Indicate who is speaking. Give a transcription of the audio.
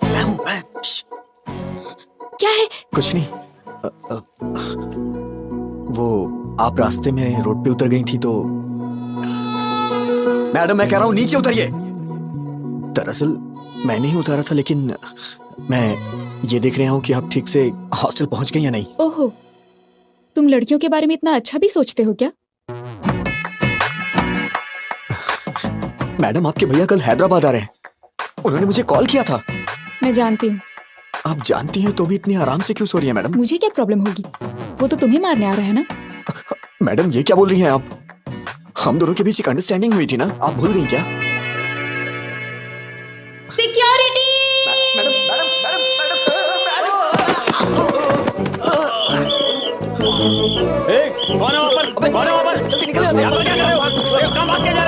Speaker 1: मैं हूँ मैं।
Speaker 2: क्या है?
Speaker 1: कुछ नहीं। वो आप रास्ते में रोड पे उतर गई थी तो। मैडम मैं कह रहा हूँ नीचे उतरिए। दरअसल मैं नहीं उतारा था, लेकिन मैं ये देख रहा हूँ कि आप ठीक से हॉस्टल पहुंच गई या नहीं।
Speaker 2: ओहो, तुम लड़कियों के बारे में इतना अच्छा भी सोचते हो क्या?
Speaker 1: मैडम आपके भैया कल हैदराबाद आ रहे हैं, उन्होंने मुझे कॉल किया था।
Speaker 2: मैं जानती हूँ।
Speaker 1: आप जानती हैं तो भी इतनी आराम से क्यों सो रही हैं मैडम?
Speaker 2: मुझे क्या प्रॉब्लम होगी? वो तो तुम्हें मारने आ रहा है ना।
Speaker 1: मैडम ये क्या बोल रही हैं आप? हम दोनों के बीच एक अंडरस्टैंडिंग हुई थी ना, आप भूल गई क्या?
Speaker 2: Security!
Speaker 1: Madam madam madam madam
Speaker 3: कौन है वहाँ पर? कौन है वहाँ पर?
Speaker 1: जल्दी निकल यहाँ से।